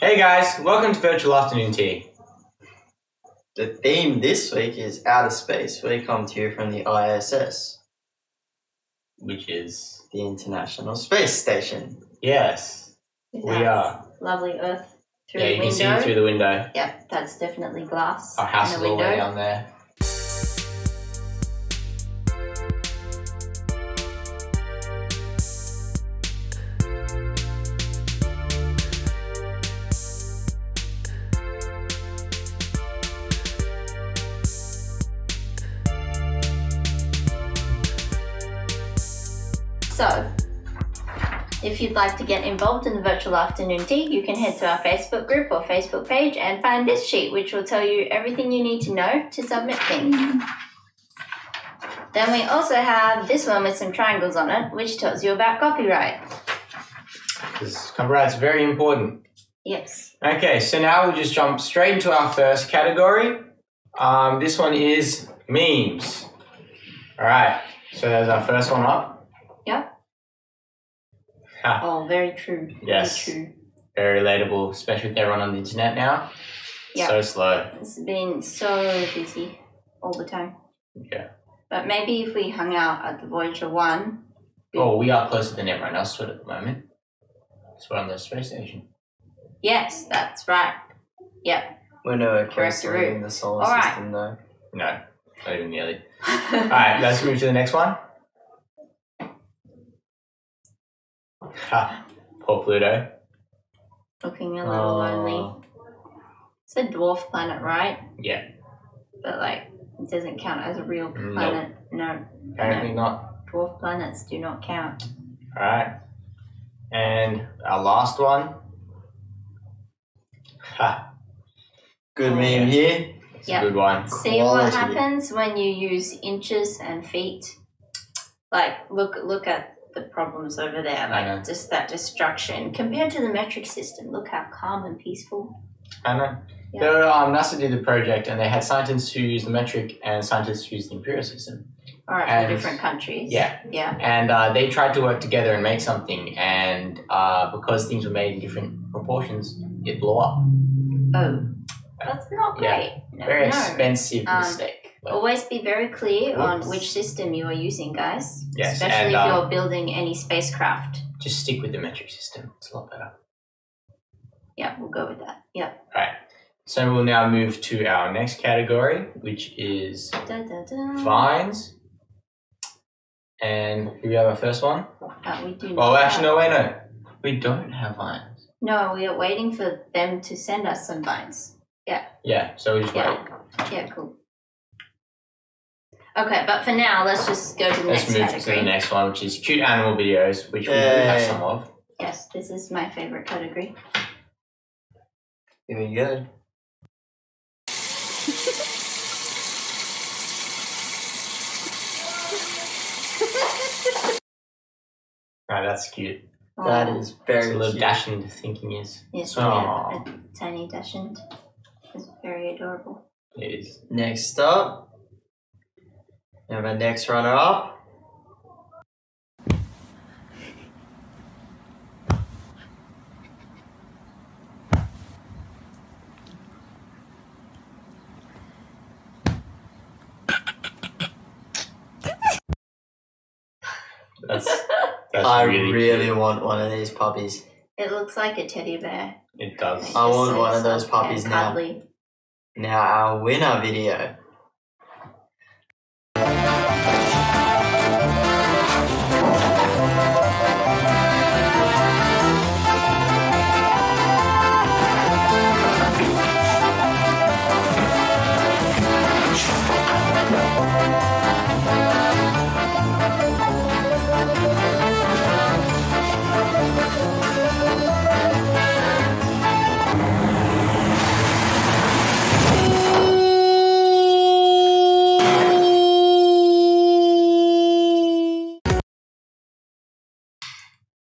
Hey guys, welcome to Virtual Afternoon Tea. The theme this week is outer space. We come to you from the ISS, Which is... the International Space Station. Yes, With we that are. Lovely Earth through Yeah, the you window. can see through the window. Yep, that's definitely glass. Our house in is the all the way window. down there. So, if you'd like to get involved in the Virtual Afternoon Tea, you can head to our Facebook group or Facebook page and find this sheet, which will tell you everything you need to know to submit things. Then we also have this one with some triangles on it, which tells you about copyright. Because copyright's very important. Yes. Okay, so now we'll just jump straight into our first category. This one is memes. Alright, so there's our first one up. Yep. Ha. Oh, very true. Yes. Very true. Very relatable, especially with everyone on the internet now. Yeah. So slow. It's been so busy all the time. Yeah. But maybe if we hung out at the Voyager 1. Oh, we are closer than everyone else to it at the moment. So we're on the space station. Yes, that's right. Yep. We're nowhere Correct closer route. in the solar All right. system, though. No, not even nearly. Alright, let's move to the next one. Ha, poor Pluto. Looking a little lonely. It's a dwarf planet, right? Yeah, But like, it doesn't count as a real planet. No. apparently not. Dwarf planets do not count. Alright. And our last one. Ha, Good Oh, meme yes. here. it's Yep. a good one. See what Quality. happens when you use inches and feet? Like, look at the problems over there. I know. Like, just that destruction. Compared to the metric system, look how calm and peaceful. I know. Yeah. So, NASA did the project and they had scientists who used the metric and scientists who used the imperial system. All right, And- for different countries. Yeah. Yeah. And they tried to work together and make something, and because things were made in different proportions, it blew up. Oh, that's not Yeah. great. No, Very no. expensive Um, mistake. But Always be very clear on Oops. which system you are using, guys. Yes, Especially and, if you're building any spacecraft. just stick with the metric system. It's a lot better. Yeah, we'll go with that. Yeah. Right. So we'll now move to our next category, which is Da, da, da. vines. And do we have our first one? We do Oh, not actually, have- no, wait, no. We don't have vines. No, we are waiting for them to send us some vines. Yeah, so we just Yeah. wait. Yeah, cool. Okay, but for now, let's just go to the Let's next move category. to the next one, which is cute animal videos, which we do have Yay. some of. Yes, this is my favorite category. Here we go. Right, that's cute. That Oh, is It's very a little cute. dashing thinking is. Yes, Aw. a tiny dachshund. It's very adorable. It is. Next up, we have our next runner-up. That's I really really cute. want one of these puppies. It looks like a teddy bear. It does. I Just want so one of those soft puppies and now. cuddly. Now our winner video.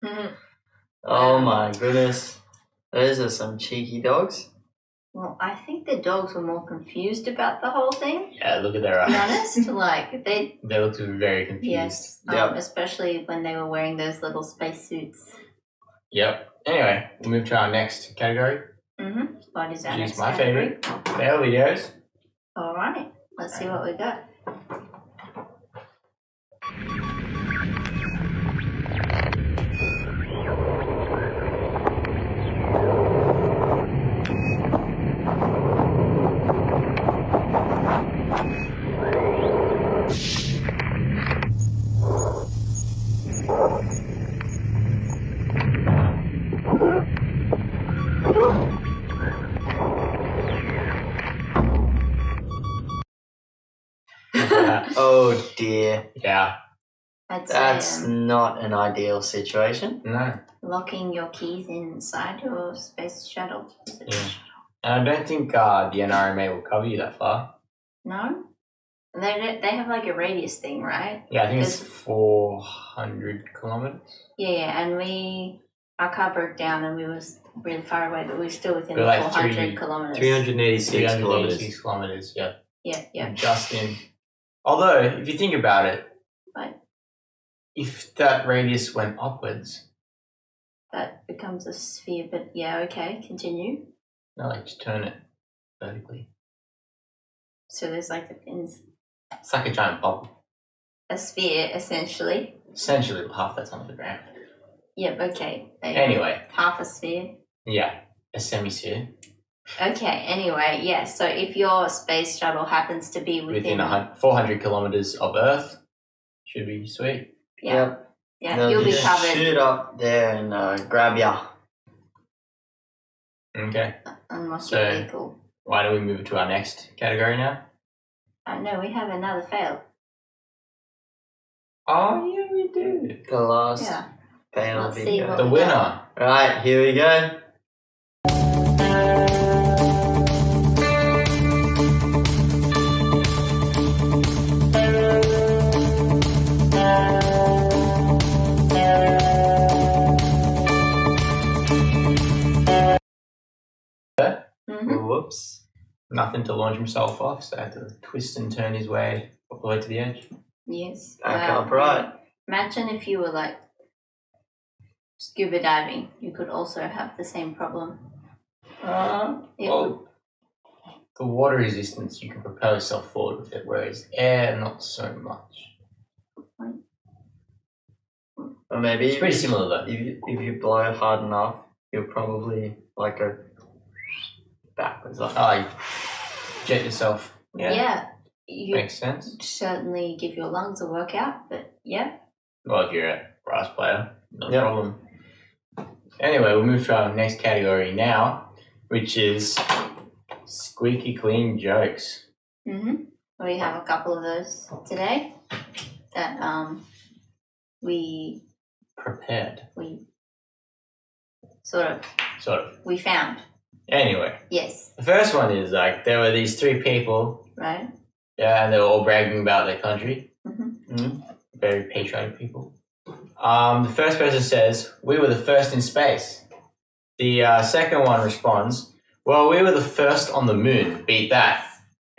Mhm. Oh my goodness. Those are some cheeky dogs. Well, I think the dogs were more confused about the whole thing. Yeah, look at their To be eyes. honest, like they, They look very confused. yes, Yep. especially when they were wearing those little spacesuits. Yep. Anyway, we'll move to our next category. What is our Which next is my category? favorite. Fail videos. All right. Let's see what we got. Oh dear. Yeah. That's not an ideal situation. No. locking your keys inside your space shuttle. Yeah. And I don't think the NRMA will cover you that far. No? They have like a radius thing, right? Yeah, I think it's 400 kilometers. Yeah, and our car broke down and we was really far away, but we were still within We're the like 400 kilometers. 386 kilometers. 386 kilometers, yeah. Yeah. Just in. Although, if you think about it, Right. if that radius went upwards, That becomes a sphere, but yeah, okay, continue. no, like just turn it vertically. So there's like It's like a giant bubble. a sphere, essentially. Essentially, half that's under the ground. Yep, okay. Anyway, Half a sphere. yeah, a semisphere Okay, anyway, yeah, so if your space shuttle happens to be within 400 kilometers of Earth, should be sweet. Yeah, They'll you'll be just covered. shoot up there and grab ya. Okay, Unlock So- your vehicle. why don't we move to our next category now? No, we have another fail. Oh, yeah, we do. The last Yeah. fail Let's see video. what- The winner. Right, here we go. Mm-hmm. Whoops. Nothing to launch himself off, so I had to twist and turn his way all the way to the edge. Yes. Back up right. Imagine if you were like scuba diving, you could also have the same problem. It Well, the water resistance, you can propel yourself forward with it, whereas air, not so much. Or maybe It's pretty similar though. if you blow hard enough, you'll probably like go backwards. Like Like, jet yourself. Yeah, you makes sense. certainly give your lungs a workout, but yeah. Well, if you're a brass player, no Yep. problem. Anyway, we'll move to our next category now, which is squeaky clean jokes. Mm-hmm. We have a couple of those today that we Prepared, sort of sort of. we found. Anyway, Yes, the first one is like there were these three people, right? yeah, and they were all bragging about their country. Mm-hmm. Very patriotic people. The first person says, "We were the first in space." The second one responds, "Well, we were the first on the moon. Beat that."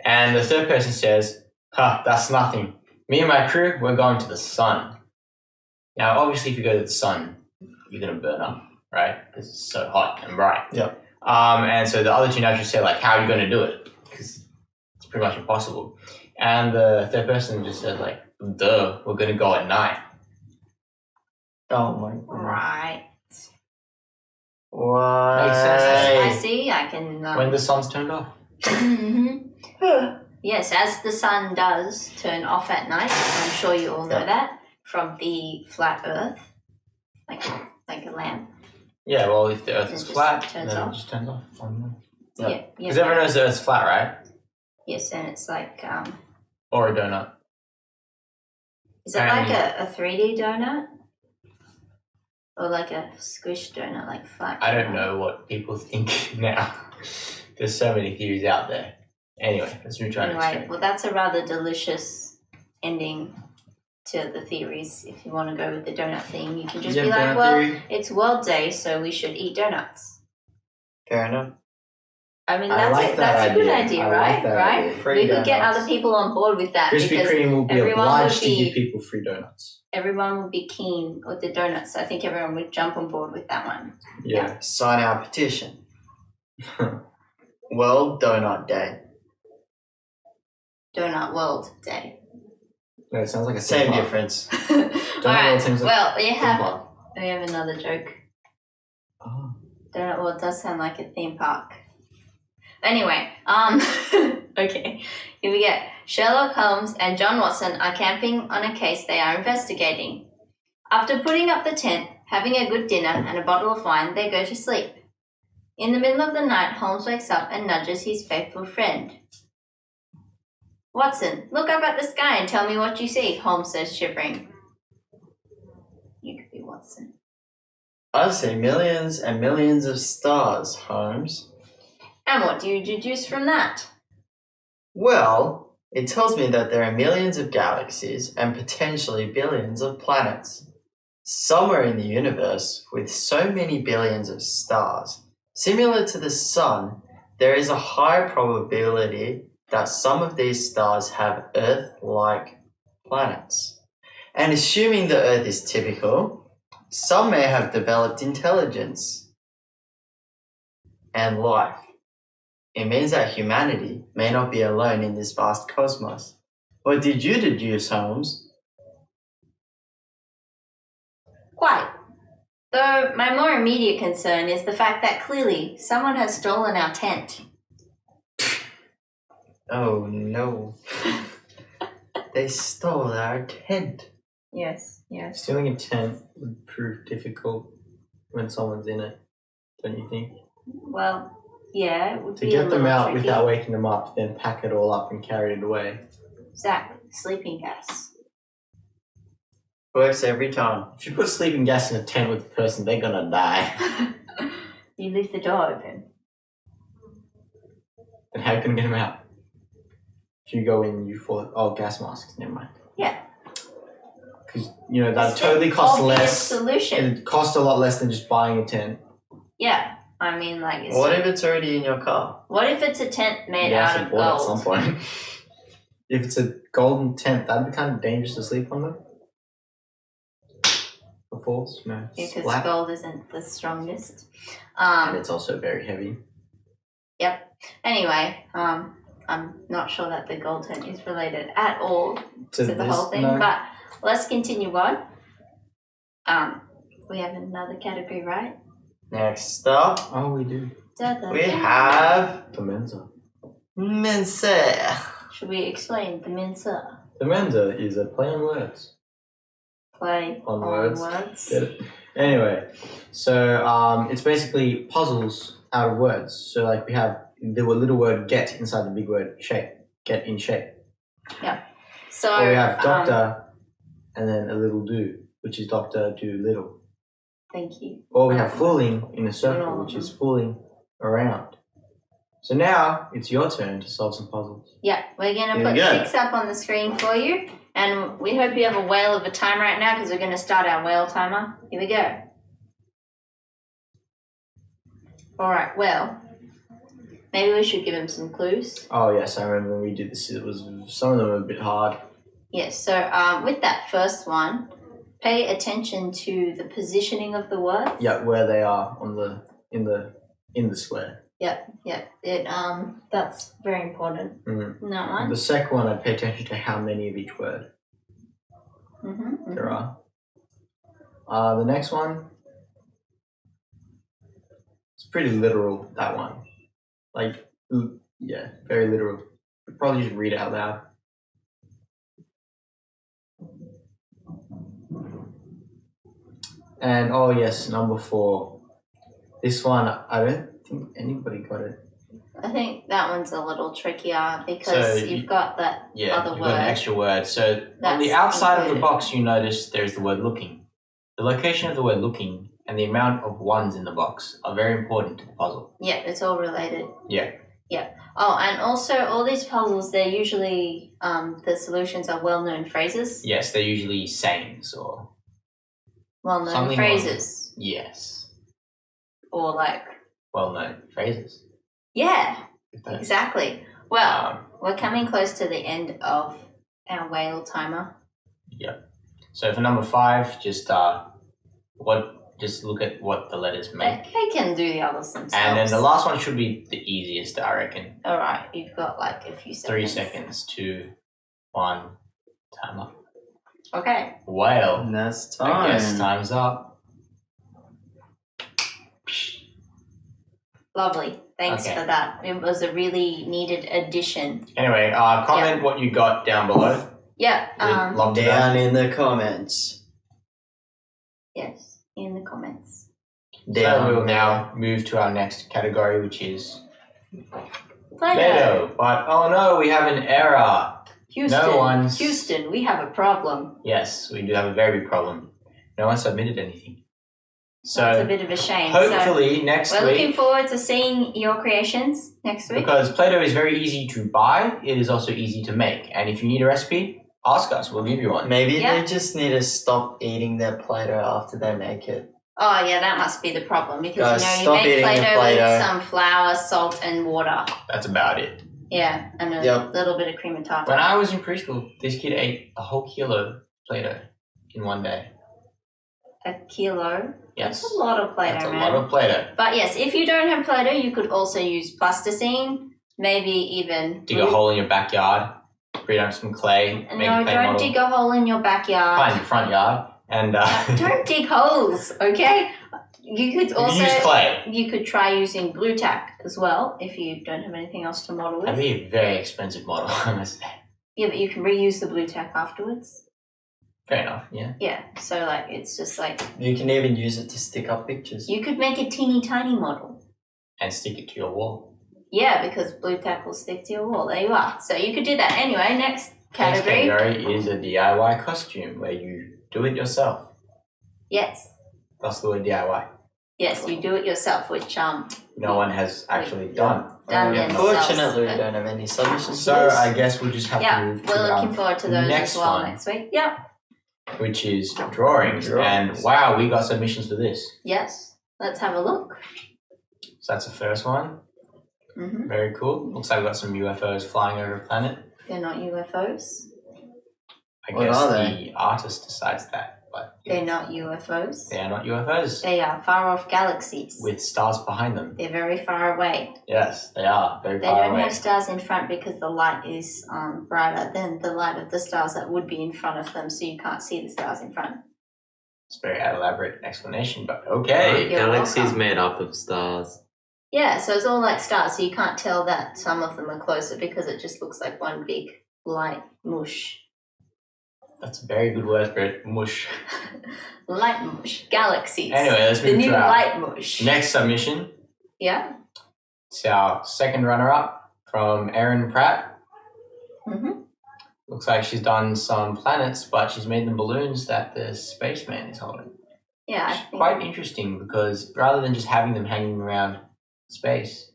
And the third person says, "Huh, that's nothing. Me and my crew, we're going to the sun." Now, obviously, if you go to the sun, you're gonna burn up, right? Because it's so hot and bright. Yep. And so the other two naturally say, like, "How are you gonna do it?" Because it's pretty much impossible. And the third person just said, like, "Duh, we're gonna go at night." oh my god. Right. Why? Makes sense. I see. I can. When the sun's turned off. Mhm. Yes, as the sun does turn off at night, I'm sure you all know Yeah. that from the flat Earth, like a lamp. Yeah, well, if the Earth It is just flat, turns then off. it just turns off. Yeah. Yeah. Because everyone knows the Earth's flat, right? Yes, and it's like Or a donut. is it like a 3D donut? Or like a squish donut, like flat? I don't donut? know what people think now. There's so many theories out there. Anyway, let's move to our next Anyway, one. well, that's a rather delicious ending to the theories. If you want to go with the donut thing, you can just be like, donut well, theory. it's World Day, so we should eat donuts. Fair enough. I mean, I that's like a, that that's a good idea. idea, I right? like that right? idea. Free We could get donuts. other people on board with that Krispy because Kreme will be everyone obliged would to be- give people free donuts. everyone would be keen with the donuts. I think everyone would jump on board with that one. Yeah. Sign our petition. World Donut Day. Donut World Day. No, it sounds like a Same theme park. difference. Alright, seems like well, theme park. we have another joke. Oh. Donut World does sound like a theme park. Anyway, okay, here we go. Sherlock Holmes and John Watson are camping on a case they are investigating. After putting up the tent, having a good dinner and a bottle of wine, they go to sleep. In the middle of the night, Holmes wakes up and nudges his faithful friend. Watson, look up at the sky and tell me what you see, Holmes says, shivering. You could be Watson. I see millions and millions of stars, Holmes. And what do you deduce from that? Well, it tells me that there are millions of galaxies and potentially billions of planets. Somewhere in the universe, with so many billions of stars, similar to the Sun, there is a high probability that some of these stars have Earth-like planets. And assuming the Earth is typical, some may have developed intelligence and life. It means that humanity may not be alone in this vast cosmos. What did you deduce, Holmes? Quite. Though my more immediate concern is the fact that clearly someone has stolen our tent. Oh no. They stole our tent. Yes, yes. Stealing a tent would prove difficult when someone's in it, don't you think? Well, yeah, it would To be a get them little out tricky. without waking them up, then pack it all up and carry it away. Exactly. Sleeping gas. Works every time. If you put sleeping gas in a tent with a person, they're gonna die. You leave the door open. And how are you gonna get them out? If you go in, you fall. Oh, gas masks. Never mind. Yeah. Because that It's totally the costs obvious less. solution. It costs a lot less than just buying a tent. Yeah. I mean, like, it's What if it's already in your car? what if it's a tent made You out have to of afford it at gold? some point. If it's a golden tent, that'd be kind of dangerous to sleep on them. The falls, Because splat. gold isn't the strongest. And it's also very heavy. Anyway, I'm not sure that the gold tent is related at all to the this, whole thing, no. but let's continue on. We have another category, right? Next up, Oh, we do. we have The Mensa. Mensa. Should we explain the Mensa? The Mensa is a play on words. Play On on words. words. Get it? Anyway, so it's basically puzzles out of words. So like we have the little word get inside the big word shape. Get in shape. So Or we have doctor and then a little do, which is doctor do little. thank you. Or we have fooling in a circle, No. which is fooling around. So now it's your turn to solve some puzzles. Yeah, we're gonna Here put we go. 6 up on the screen for you, and we hope you have a whale of a time right now because we're gonna start our whale timer. Here we go. All right. Well, maybe we should give him some clues. Oh yes, I remember when we did this. It was some of them were a bit hard. Yes. So with that first one, pay attention to the positioning of the words. Yeah, where they are on in the square. Yeah. That's very important. Mm. That one. The second one, I'd pay attention to how many of each word there are. The next one, it's pretty literal. That one, like, yeah, very literal. Probably just read it out loud. And oh yes, number 4. This one, I don't think anybody got it. I think that one's a little trickier So because you- you've got that Yeah, other you've got an word. extra word. So on That's the outside of the included. box, you notice there's the word looking. The location of the word looking and the amount of ones in the box are very important to the puzzle. Yeah, it's all related. Yeah. Oh, and also all these puzzles, they're usually the solutions are well-known phrases. Yes, they're usually sayings or Well-known Something phrases, yes, or like well-known phrases. yeah, If that- exactly. Well, Um, we're coming close to the end of our whale timer. so for number 5, just what Just look at what the letters make. They can do the others themselves. And then the last one should be the easiest, I reckon. Alright, you've got like a few seconds. 3 seconds, 2, 1, time up. Okay. Well, And that's I time. guess time's up. Lovely. Thanks Okay. for that. It was a really needed addition. Anyway, comment what you got down below. Yeah. We'd love to know. Down in the comments. Yes. In the comments. So we'll now move to our next category, which is Play-Doh. Play-Doh. But oh no, we have an error. Houston. No one's- Houston, we have a problem. Yes, we do have a very big problem. No one submitted anything. It's a So bit of a shame. hopefully next We're looking week, forward to seeing your creations next week. because Play-Doh is very easy to buy, it is also easy to make. And if you need a recipe, ask us. We'll give you one. Maybe Yeah. they just need to stop eating their Play-Doh after they make it. Oh yeah, that must be the problem because Guys, you stop make eating the Play-Doh Play-Doh. with some flour, salt, and water. That's about it. Yeah, and a Yep. little bit of cream and tartar. When I was in preschool, this kid ate a whole kilo Play-Doh in one day. A kilo. Yes. That's a lot of Play-Doh, That's a man. lot of Play-Doh. But yes, if you don't have Play-Doh, you could also use plasticine, maybe even Dig a hole in your backyard, bring up some clay, make No, a clay don't model. dig a hole in your backyard. Fine, your front yard, and Don't dig holes, okay? You could you also can use clay. you could try using glue tack as well if you don't have anything else to model That'd with. be a very expensive model, I must say. Yeah, but you can reuse the glue tack afterwards. Fair enough, yeah. Yeah, so like it's just like You can even use it to stick up pictures. you could make a teeny tiny model. And stick it to your wall. Yeah, because glue tack will stick to your wall. There you are. So you could do that. Anyway, next Next category. category is a DIY costume where you do it yourself. Yes. That's the word DIY. Yes, you do it yourself, which No one has actually done. Done Yeah. themselves. Unfortunately, we don't have any submissions. So for this. I guess we'll just have to yeah, move to we're looking our forward to those next as well one. next week. Yeah. which is drawings. Drawings. And wow, we got submissions for this. Yes. Let's have a look. So that's the first one. Mm-hmm. Very cool. Looks like we've got some UFOs flying over a planet. They're not UFOs. I What guess are the they? artist decides that, but They're not UFOs. they are not UFOs They are far off galaxies. with stars behind them. They're very far away. Yes, they are very They far don't away. have stars in front because the light is brighter than the light of the stars that would be in front of them, so you can't see the stars in front. It's a very elaborate explanation, but okay. You're Galaxy is welcome. made up of stars. Yeah, so it's all like stars, so you can't tell that some of them are closer because it just looks like one big light mush. That's a very good word for it. Mush. Light mush. Galaxies. Anyway, let's the move new to our light mush. next submission. Yeah. It's our second runner-up from Erin Pratt. Mm-hmm. Looks like she's done some planets, but she's made them balloons that the spaceman is holding. Yeah, I It's think quite interesting because rather than just having them hanging around space,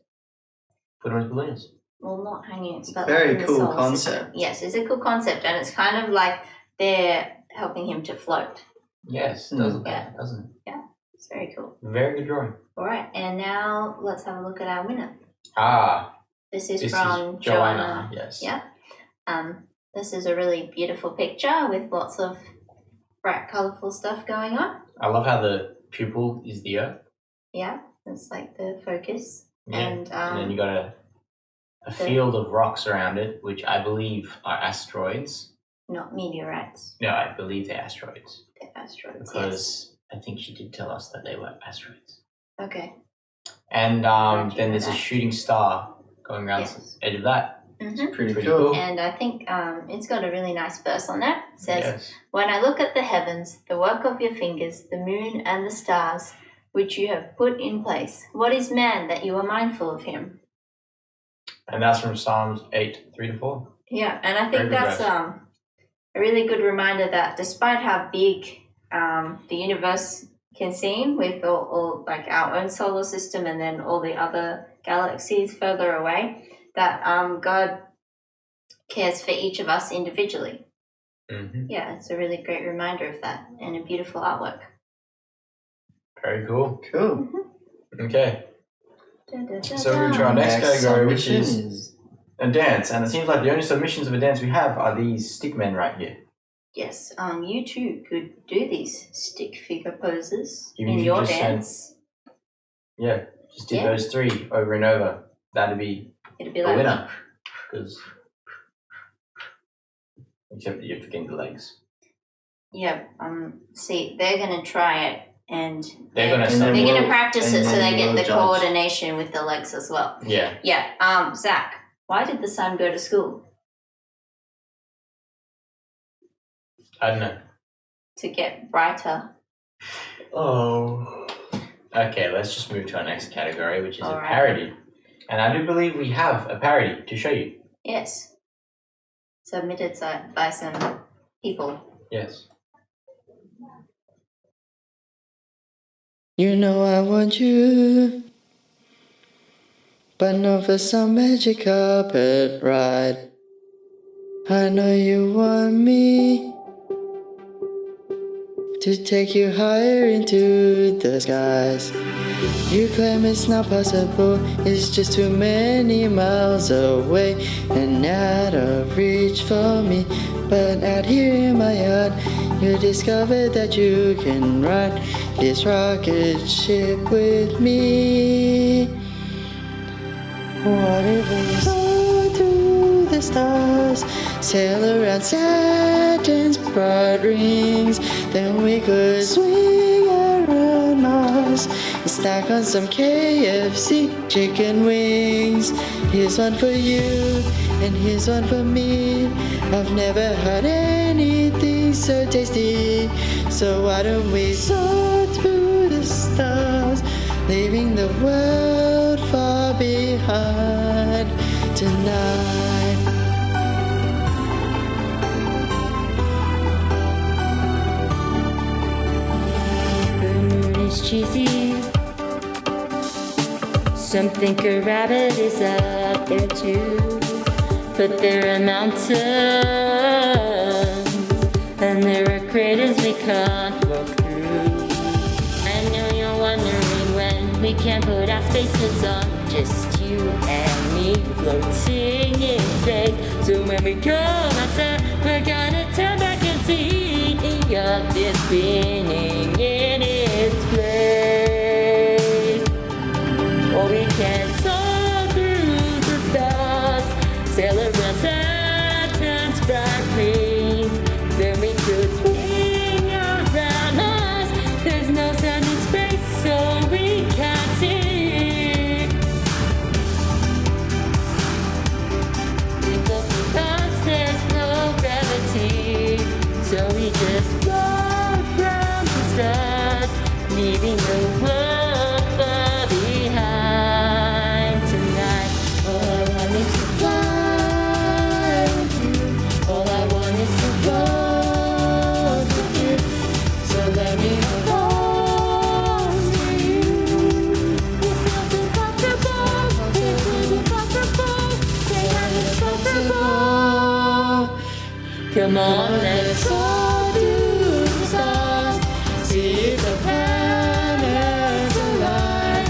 put them as balloons. well, not hanging. But Very like in the cool solar concept. system. Yes, it's a cool concept, and it's kind of like they're helping him to float. Yes, it does look Yeah. like it, doesn't it? It's very cool. Very good drawing. All right, and now let's have a look at our winner. Ah, This is this from is Joanna. Yes. Yeah. This is a really beautiful picture with lots of bright, colourful stuff going on. I love how the pupil is the Earth. Yeah, it's like the focus. Yeah. And And then you got a field of rocks around it, which I believe are asteroids. not meteorites, No, I believe they're asteroids they're asteroids. because I think she did tell us that they were asteroids. Yes. Okay. And Glad you then know there's a that. shooting star going around Yes. the edge of that. Mm-hmm. Pretty Pretty cool. cool. And I think it's got a really nice verse on there. It says, Yes. "When I look at the heavens, the work of your fingers, the moon and the stars, which you have put in place, what is man that you are mindful of him?" And that's from Psalms 8, 3-4. Yeah, and I Very think good that's verse. a really good reminder that despite how big the universe can seem with all like our own solar system and then all the other galaxies further away, that God cares for each of us individually. Mm-hmm. Yeah, it's a really great reminder of that and a beautiful artwork. Very cool. Cool. Okay. Da, da, da, So we're to our next category, which submission is a dance. And it seems like the only submissions of a dance we have are these stick men right here. Yes, you too could do these stick figure poses Even in if you your just said- dance. Yeah, just do Yeah. those 3 over and over. That'd be It'd be the like winner. Except that you're forgetting the legs. Yeah, see, they're gonna try it and They're gonna And then they're gonna we'll- practice and it so then they get we'll the judge. coordination with the legs as well. Yeah. Yeah, Zach, why did the sun go to school? I don't know. To get brighter. Oh. Okay, let's just move to our next category, which is a Alright. parody. And I do believe we have a parody to show you. Yes. Submitted by some people. Yes. You know I want you, but not for some magic carpet ride. I know you want me to take you higher into the skies. You claim it's not possible, it's just too many miles away and out of reach for me. But out here in my heart, you discovered that you can ride this rocket ship with me. What if we soar through the stars, sail around Saturn's broad rings, then we could swing around Mars and snack on some KFC chicken wings. Here's one for you, and here's one for me. I've never had anything so tasty, so why don't we soar through the stars, leaving the world far behind tonight. The moon is cheesy. Some think a rabbit is up there too, but there are mountains and there are craters we can't walk through. I know you're wondering when we can put our spacesuits on, just you and me floating in space. So when we come outside, we're gonna turn back and see the earth is spinning in its place. Or we can soar through the stars, sail around Saturn's bright rings. Then we could swing around Mars. There's no sun in space, so we can't see. We float because there's no gravity, so we just float round the stars, leaving the world far behind tonight. All I want is to fly with you. All I want is to float with you. So let me hold you. It feels impossible. It feels impossible. Say I'm impossible. Come on, let's soar through the stars. See if the planets align.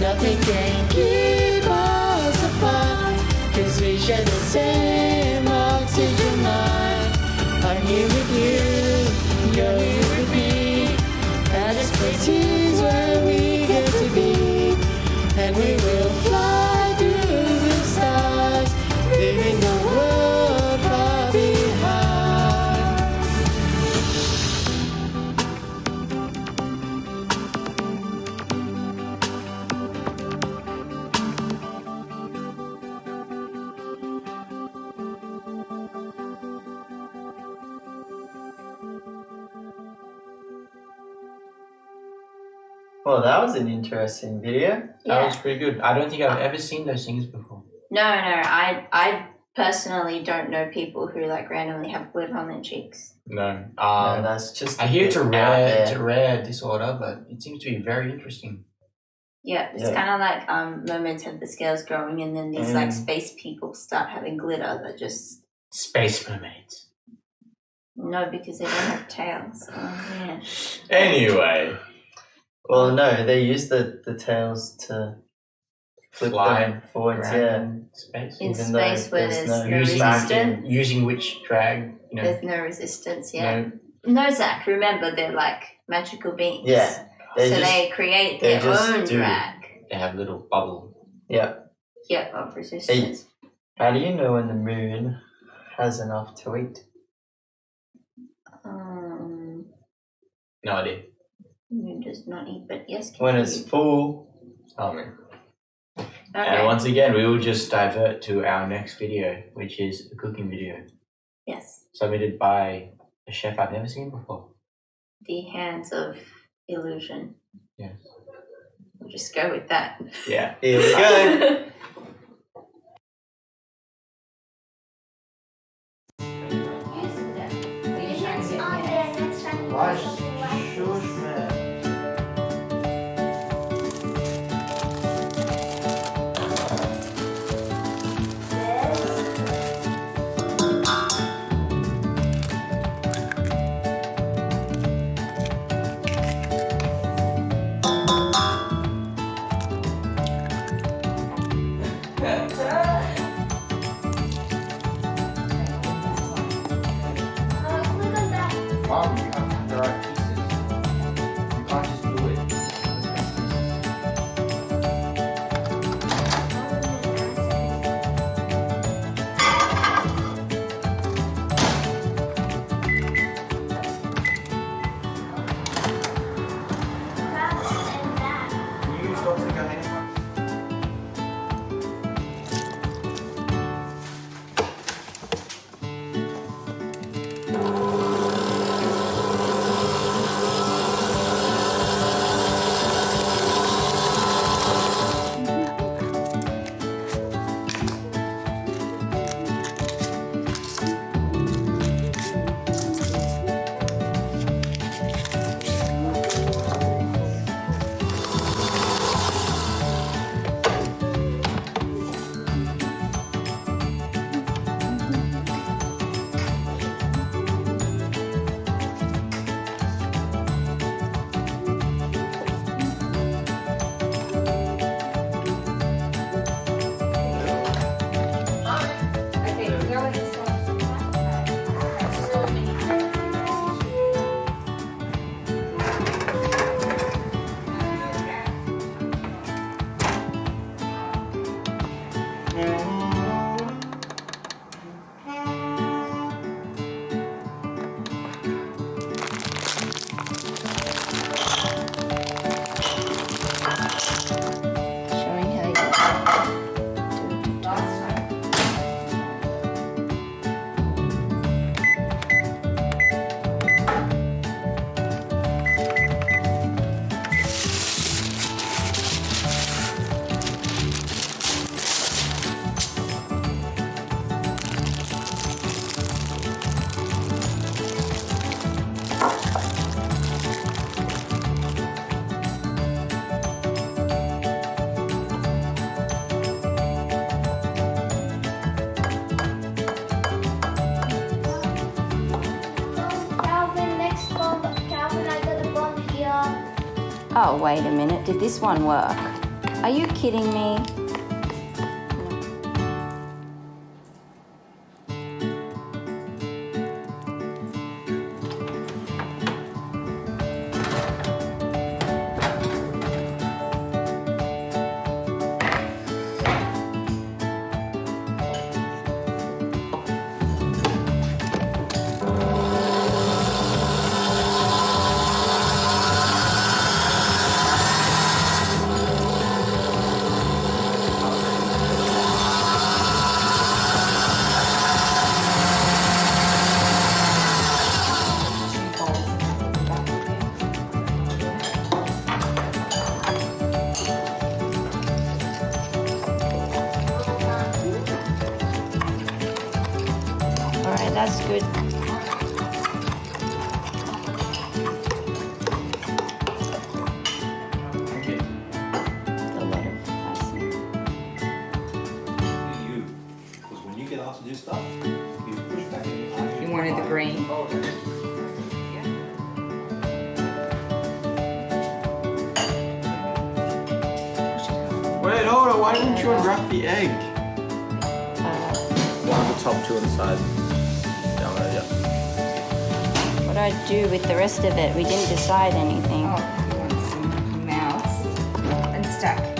Nothing can keep us apart, 'cause we share the same oxygen line. I'm here with you, you're here with me, and this place is where we get to be. And we will fly through the stars, leaving the world far behind. Well, that was an interesting video. That was pretty good. I don't think I've ever seen those singers before. No, I personally don't know people who like randomly have glitter on their cheeks. No. No, that's just. I hear it's a out there. rare disorder, but it seems to be very interesting. Yeah, it's Yeah. kind of like moments of the scales growing, and then these like space people start having glitter that just Space mermaids. no, because they don't have tails. Oh man. Anyway. Well, no, they use the tails to flip fly them forwards, around yeah. in space. In Even though space where there's there's no no using, resistance. using which drag, you know, There's no resistance, yeah. no, No, Zach, remember they're like magical beings. Yeah, they so just they create they their just own do. drag. they have little bubble. yeah. Yep, of resistance. How do you know when the moon has enough to eat? No idea. Moon does not eat, but yes, When continue. it's full. Oh man. Okay. And once again, we will just divert to our next video, which is a cooking video Yes. submitted by a chef I've never seen before. The hands of illusion. Yes. We'll just go with that. Yeah. Here we go. Shush, man. Mom, there are pieces. You can't just do it. Can you stop taking your hand? Showing how you Calvin, next bomb. Calvin, I got a bomb here. Oh, wait a minute. Did this one work? Are you kidding me? All right, that's good. Okay. A lot of icing. You, because when you get asked to do stuff, you push back and you argue. You wanted the green? Wait, hold on, Why didn't you unwrap the egg? One of the top two on the side. Down there, yeah. What do I do with the rest of it? We didn't decide anything. Oh, you want some mouse and stack.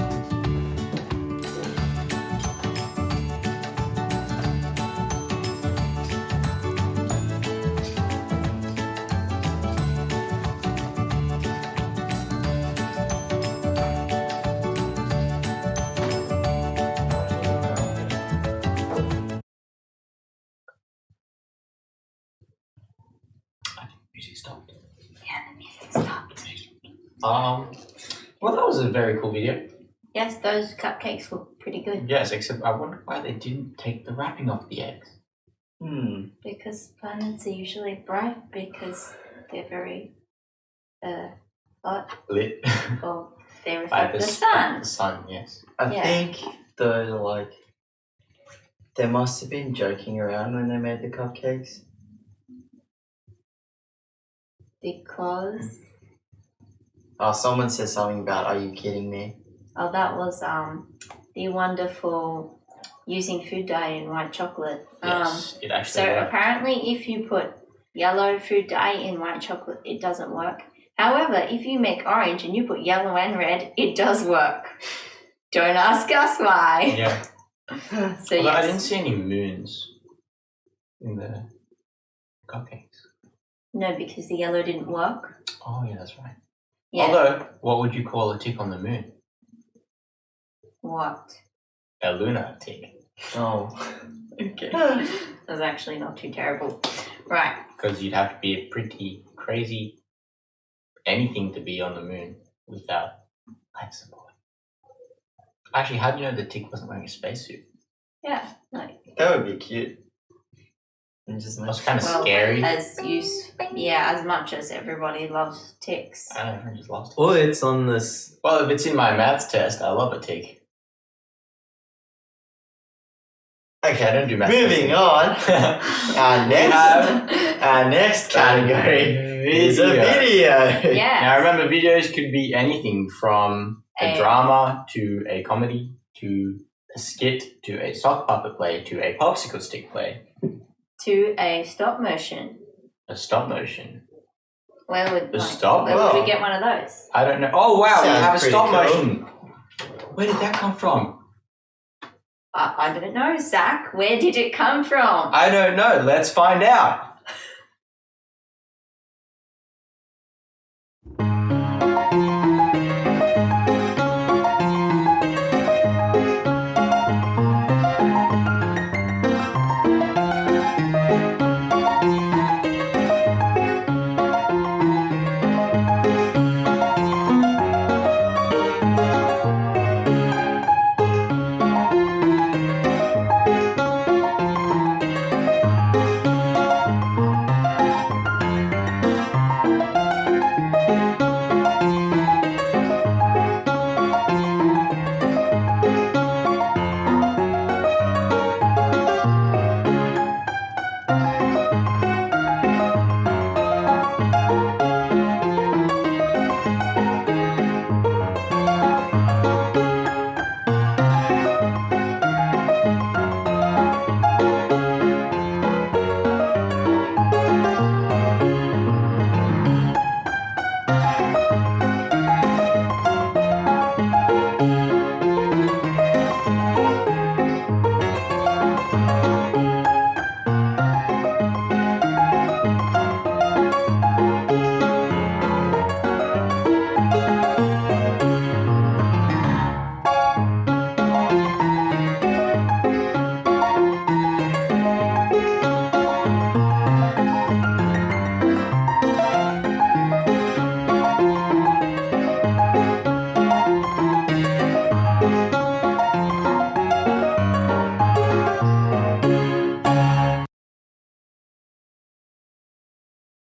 Music stopped. Yeah, the music stopped. Well, that was a very cool video. Yes, those cupcakes look pretty good Yes, except I wonder why they didn't take the wrapping off the eggs. because planets are usually bright because they're very hot Lit. or they By reflect the sun. The sun, yes. I Yeah. think though, like, they must have been joking around when they made the cupcakes. Because Oh, someone said something about, "Are you kidding me?" that was the wonderful using food dye in white chocolate. Yes, it actually So worked. apparently, if you put yellow food dye in white chocolate, it doesn't work. However, if you make orange and you put yellow and red, it does work. Don't ask us why. Yeah. So Although I didn't yes, see any moons in the cupcakes. no, because the yellow didn't work. Oh, yeah, that's right. Yeah. Although, what would you call a tick on the moon? What? A lunar tick. Oh, Okay. That's actually not too terrible. Right. Because you'd have to be a pretty crazy anything to be on the moon without life support. Actually, how do you know the tick wasn't wearing a spacesuit? Yeah. Like, that would be cute. And just It like, was kind of well, scary. as much as everybody loves ticks. I don't know, I just lost it. Well, it's on this. Well, if it's in my maths test, I love a tick. Okay, I don't do maths. moving on. Our next category is a video. Yeah. Now remember, videos could be anything from a drama to a comedy to a skit to a sock puppet play to a popsicle stick play. To a stop motion. A stop motion. Where would The stop? Where would we Wow. get one of those? I don't know. Oh wow, we Sounds have a pretty stop cool. motion. Where did that come from? I don't know, Zach. Where did it come from? I don't know. Let's find out.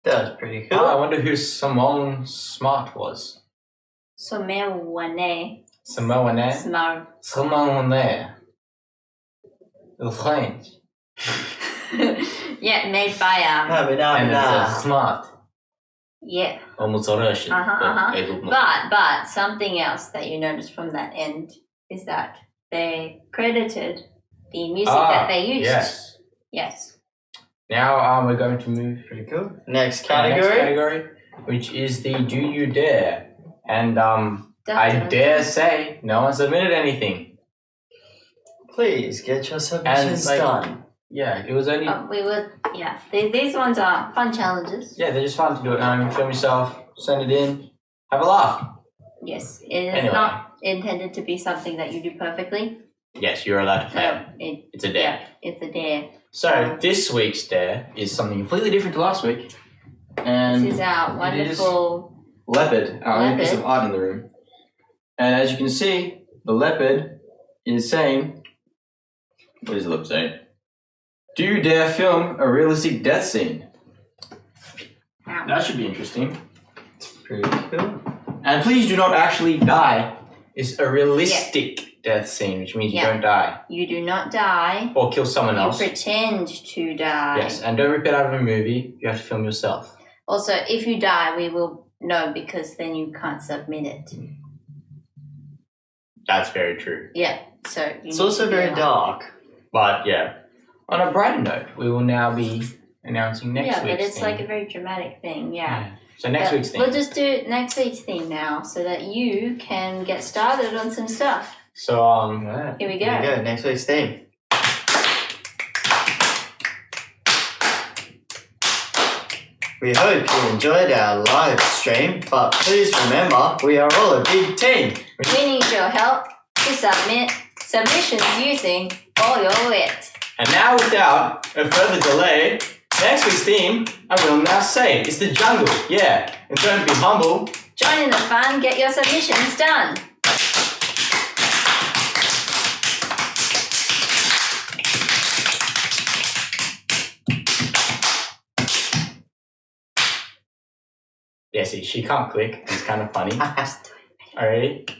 That was pretty Oh, I cool. wonder who Simone Smart was. Someone. Simone. Smart. Simone. French. Yeah, made by And it's smart. yeah. Almost Russian. Uh-huh, but uh-huh. I don't know. But something else that you notice from that end is that they credited the music that they used. Yes. Yes. Now we're going to move Pretty cool. Next to the next category. category, which is the Do You Dare? And I Dun-dun. dare say no one submitted anything. Please get your submissions like- done. Yeah, it was only These ones are fun challenges. they're just fun to do at home. Film yourself, send it in, have a laugh. Yes, it is Anyway. not intended to be something that you do perfectly. Yes, you're allowed to fail. It's a dare. It's a dare. So this week's dare is something completely different to last week. And This is our wonderful. leopard, our only piece Leopard. of art in the room. And as you can see, the leopard is saying, what is the leopard saying? Do you dare film a realistic death scene? Ow. That should be interesting. Pretty cool. And please do not actually die. It's a realistic death scene, which means you Yeah. don't die. You do not die. Or kill someone You else. pretend to die. Yes, and don't rip it out of a movie. You have to film yourself. Also, if you die, we will know because then you can't submit it. That's very true. Yeah. So you It's need also to be very alive. dark. But yeah, on a brighter note, we will now be announcing next Yeah, week's but it's theme. like a very dramatic thing. Yeah. So next But week's theme. We'll just do next week's theme now, so that you can get started on some stuff. So Right. Here we go. Here we go. Next week's theme. We hope you enjoyed our live stream, but please remember we are all a big team. We need your help to submit submissions using all your wit. And now, without a further delay, next week's theme, I will now say, it's the jungle. Yeah, and don't be humble. Join in the fun, get your submissions done. Yeah, see, she can't click. It's kind of funny. Alrighty.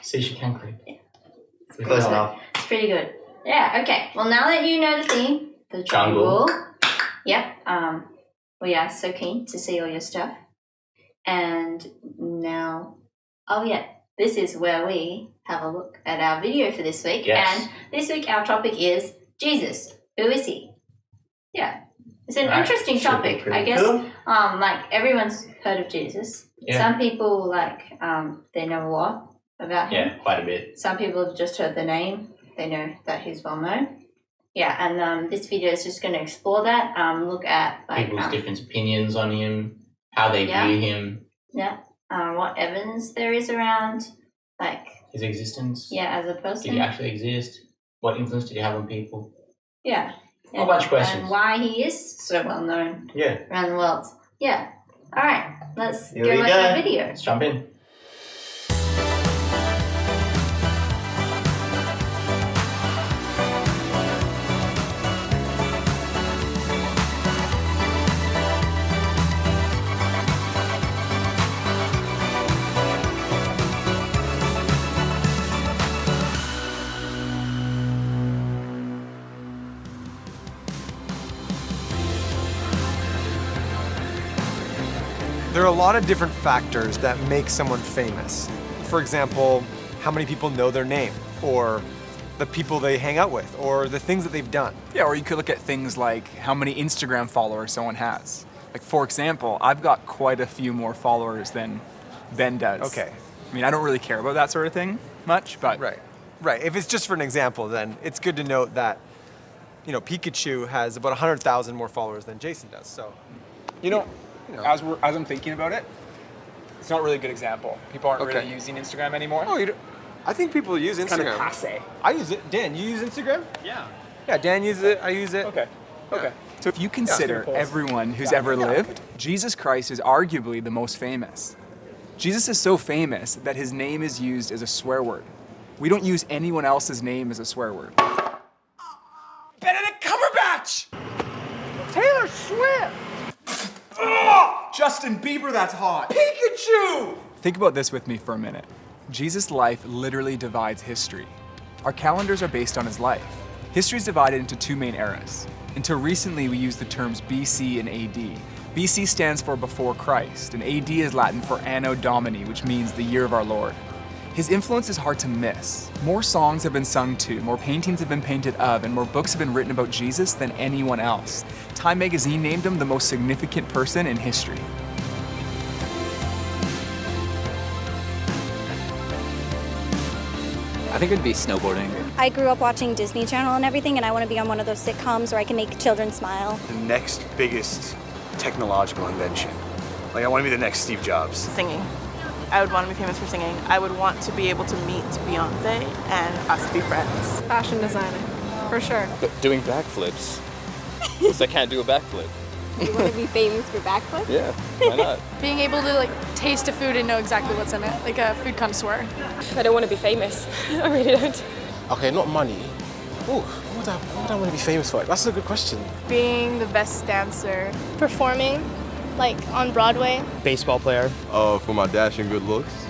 See, she can click. Close enough. It's pretty good. Yeah, okay. Well, now that you know the theme, the Jungle. jungle. Yep. We are so keen to see all your stuff. And now, oh yeah, this is where we have a look at our video for this week. Yes. And this week our topic is Jesus. Who is he? Yeah. It's an Right. interesting Should be topic. pretty I guess cool. like everyone's heard of Jesus. Yeah. Some people they know a lot about him. Yeah, quite a bit. Some people have just heard the name. They know that he's well known. Yeah, and this video is just going to explore that. Look at People's different opinions on him, how they Yeah. view him, what evidence there is around, his existence. as a Did person. he actually exist? What influence did he have on people? Yeah. A whole bunch of questions. And why he is so well known Yeah, around the world. Yeah. All right. Let's Here go we watch go. our video. let's jump in. There are a lot of different factors that make someone famous. For example, how many people know their name, or the people they hang out with, or the things that they've done. Yeah, or you could look at things like how many Instagram followers someone has. Like, for example, I've got quite a few more followers than Ben does. Okay. I mean, I don't really care about that sort of thing much, but Right. If it's just for an example, then it's good to note that, Pikachu has about 100,000 more followers than Jason does. So, as I'm thinking about it, it's not really a good example. People aren't really using Instagram anymore. Oh, I think people use Instagram. Kind of passe. I use it. Dan, you use Instagram? Yeah. Yeah, Dan uses it. I use it. Okay. Okay. So if you consider Post. everyone who's ever lived, Jesus Christ is arguably the most famous. Jesus is so famous that his name is used as a swear word. We don't use anyone else's name as a swear word. Benedict Cumberbatch! Taylor Swift! Justin Bieber, that's hot! Pikachu! Think about this with me for a minute. Jesus' life literally divides history. Our calendars are based on his life. History is divided into two main eras. Until recently, we use the terms BC and AD. BC stands for before Christ, and AD is Latin for Anno Domini, which means the year of our Lord. His influence is hard to miss. More songs have been sung to, more paintings have been painted of, and more books have been written about Jesus than anyone else. Time magazine named him the most significant person in history. I think it'd be snowboarding. I grew up watching Disney Channel and everything, and I want to be on one of those sitcoms where I can make children smile. The next biggest technological invention. Like, I want to be the next Steve Jobs. Singing. I would want to be famous for singing. I would want to be able to meet Beyonce and us to be friends. Fashion designer, for sure. But doing backflips. Because I can't do a backflip. You want to be famous for backflips? Yeah, why not? Being able to taste a food and know exactly what's in it, like a food connoisseur. I don't want to be famous. I really don't. Okay, not money. Ooh, what would I want to be famous for? That's a good question. Being the best dancer. Performing, like on Broadway. Baseball player. For my dash and good looks.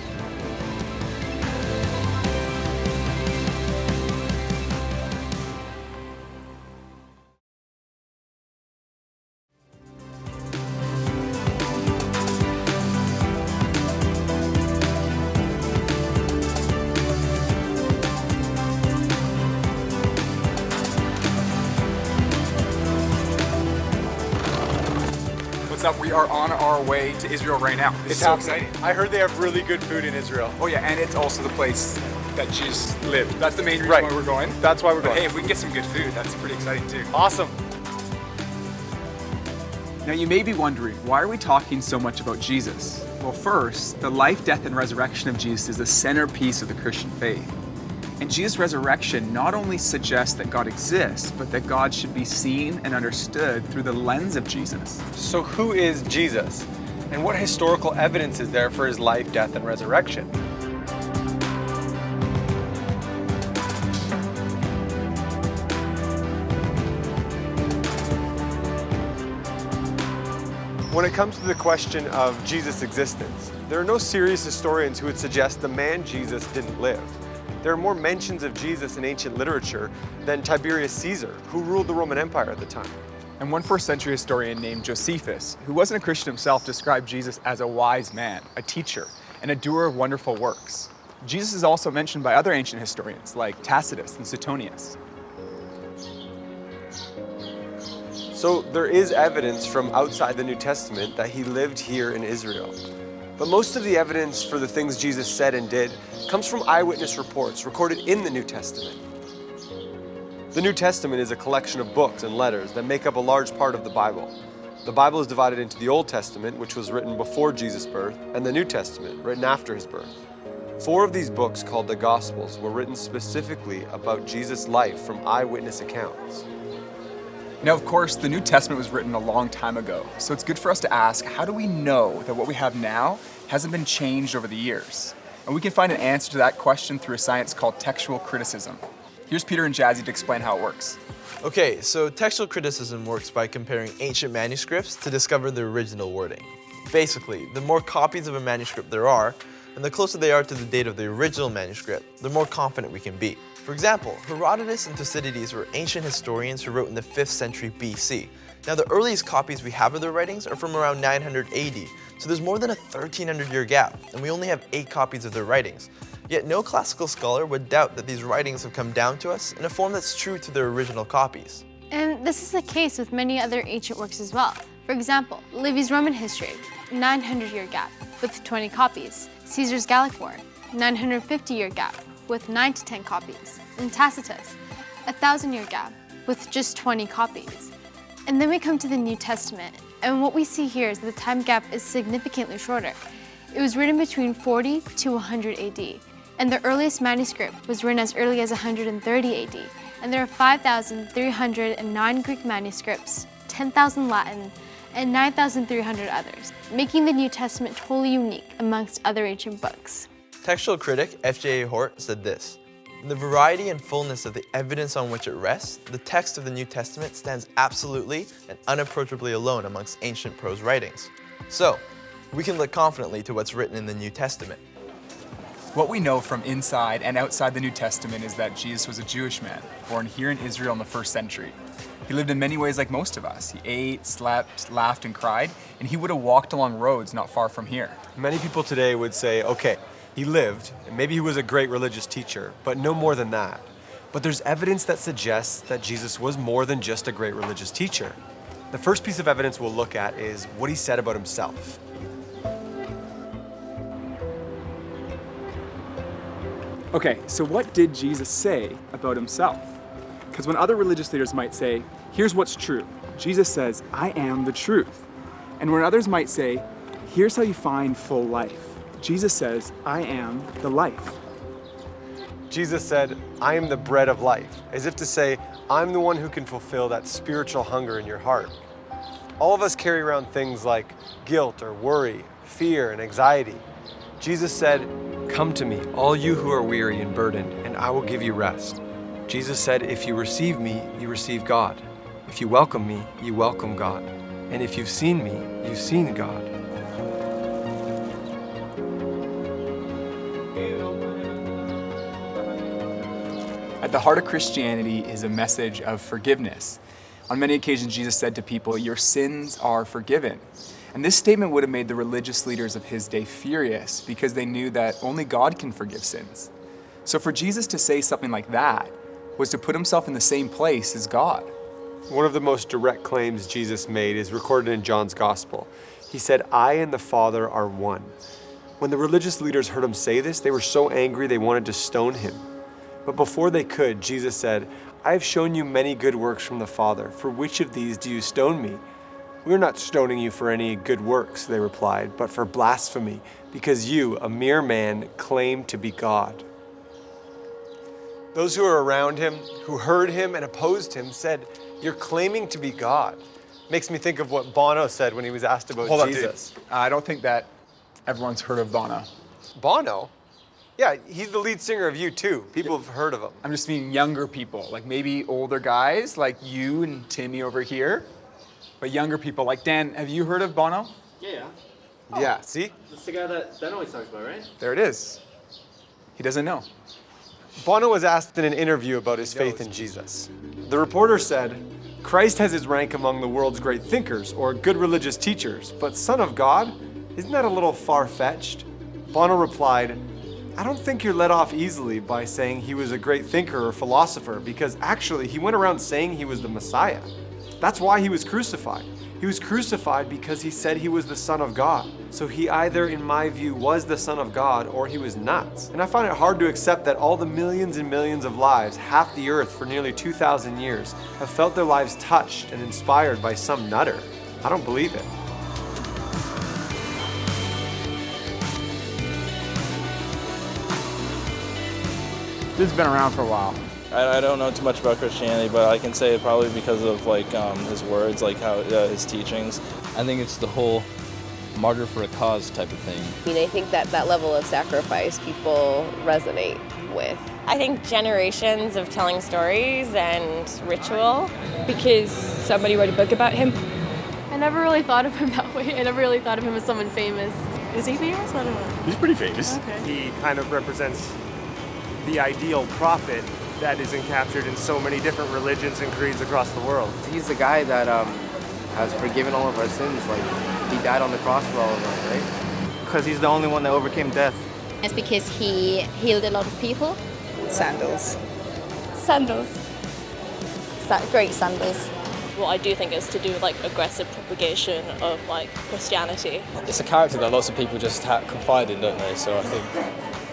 What's up? We are on our way to Israel right now. This is so exciting. I heard they have really good food in Israel. Oh yeah, and it's also the place that Jesus lived. That's the main reason why we're going. That's why we're But going. hey, if we can get some good food, that's pretty exciting too. Awesome. Now you may be wondering, why are we talking so much about Jesus? Well, first, the life, death, and resurrection of Jesus is the centerpiece of the Christian faith. And Jesus' resurrection not only suggests that God exists, but that God should be seen and understood through the lens of Jesus. So who is Jesus? And what historical evidence is there for his life, death, and resurrection? When it comes to the question of Jesus' existence, there are no serious historians who would suggest the man Jesus didn't live. There are more mentions of Jesus in ancient literature than Tiberius Caesar, who ruled the Roman Empire at the time. And one first-century historian named Josephus, who wasn't a Christian himself, described Jesus as a wise man, a teacher, and a doer of wonderful works. Jesus is also mentioned by other ancient historians like Tacitus and Suetonius. So there is evidence from outside the New Testament that he lived here in Israel. But most of the evidence for the things Jesus said and did comes from eyewitness reports recorded in the New Testament. The New Testament is a collection of books and letters that make up a large part of the Bible. The Bible is divided into the Old Testament, which was written before Jesus' birth, and the New Testament, written after his birth. 4 of these books, called the Gospels, were written specifically about Jesus' life from eyewitness accounts. Now, of course, the New Testament was written a long time ago, so it's good for us to ask, how do we know that what we have now hasn't been changed over the years? And we can find an answer to that question through a science called textual criticism. Here's Peter and Jazzy to explain how it works. Okay, so textual criticism works by comparing ancient manuscripts to discover the original wording. Basically, the more copies of a manuscript there are, and the closer they are to the date of the original manuscript, the more confident we can be. For example, Herodotus and Thucydides were ancient historians who wrote in the 5th century BC. Now, the earliest copies we have of their writings are from around 900 AD, so there's more than a 1300-year gap, and we only have 8 copies of their writings. Yet no classical scholar would doubt that these writings have come down to us in a form that's true to their original copies. And this is the case with many other ancient works as well. For example, Livy's Roman History, 900-year gap with 20 copies. Caesar's Gallic War, 950-year gap with 9 to 10 copies. And Tacitus, 1,000-year gap with just 20 copies. And then we come to the New Testament, and what we see here is that the time gap is significantly shorter. It was written between 40 to 100 AD, and the earliest manuscript was written as early as 130 AD. And there are 5,309 Greek manuscripts, 10,000 Latin, and 9,300 others, making the New Testament totally unique amongst other ancient books. Textual critic F.J.A. Hort said this: "In the variety and fullness of the evidence on which it rests, the text of the New Testament stands absolutely and unapproachably alone amongst ancient prose writings." So, we can look confidently to what's written in the New Testament. What we know from inside and outside the New Testament is that Jesus was a Jewish man, born here in Israel in the 1st century. He lived in many ways like most of us. He ate, slept, laughed, and cried, and he would have walked along roads not far from here. Many people today would say, okay, He lived, and maybe he was a great religious teacher, but no more than that. But there's evidence that suggests that Jesus was more than just a great religious teacher. The first piece of evidence we'll look at is what he said about himself. Okay, so what did Jesus say about himself? Because when other religious leaders might say, here's what's true, Jesus says, I am the truth. And when others might say, here's how you find full life, Jesus says, I am the life. Jesus said, I am the bread of life, as if to say, I'm the one who can fulfill that spiritual hunger in your heart. All of us carry around things like guilt or worry, fear and anxiety. Jesus said, come to me, all you who are weary and burdened, and I will give you rest. Jesus said, if you receive me, you receive God. If you welcome me, you welcome God. And if you've seen me, you've seen God. At the heart of Christianity is a message of forgiveness. On many occasions, Jesus said to people, your sins are forgiven. And this statement would have made the religious leaders of his day furious because they knew that only God can forgive sins. So for Jesus to say something like that was to put himself in the same place as God. One of the most direct claims Jesus made is recorded in John's Gospel. He said, I and the Father are one. When the religious leaders heard him say this, they were so angry they wanted to stone him. But before they could, Jesus said, I have shown you many good works from the Father. For which of these do you stone me? We are not stoning you for any good works, they replied, but for blasphemy, because you, a mere man, claim to be God. Those who were around him, who heard him and opposed him, said, you're claiming to be God. Makes me think of what Bono said when he was asked about Jesus. Hold on, dude. I don't think that everyone's heard of Bono. Bono? Yeah, he's the lead singer of U2. People have heard of him. I'm just meaning younger people, like maybe older guys like you and Timmy over here. But younger people, like Dan, have you heard of Bono? Yeah. Yeah, see? That's the guy that Ben always talks about, right? There it is. He doesn't know. Bono was asked in an interview about his faith in Jesus. The reporter said, Christ has his rank among the world's great thinkers or good religious teachers, but Son of God, isn't that a little far-fetched? Bono replied, I don't think you're let off easily by saying he was a great thinker or philosopher, because actually he went around saying he was the Messiah. That's why he was crucified. He was crucified because he said he was the Son of God. So he either, in my view, was the Son of God or he was nuts. And I find it hard to accept that all the millions and millions of lives, half the earth for nearly 2,000 years, have felt their lives touched and inspired by some nutter. I don't believe it. This has been around for a while. I don't know too much about Christianity, but I can say it probably because of like his words, like how his teachings. I think it's the whole martyr for a cause type of thing. I mean, I think that level of sacrifice people resonate with. I think generations of telling stories and ritual. Because somebody wrote a book about him. I never really thought of him that way. I never really thought of him as someone famous. Is he famous? I don't know. He's pretty famous. Okay. He kind of represents the ideal prophet that is encaptured in so many different religions and creeds across the world. He's the guy that has forgiven all of our sins. Like, he died on the cross for all of us, right? Because he's the only one that overcame death. It's because he healed a lot of people. Sandals. Sandals. Great sandals. What I do think is to do like aggressive propagation of like Christianity. It's a character that lots of people just confide in, don't they? So I think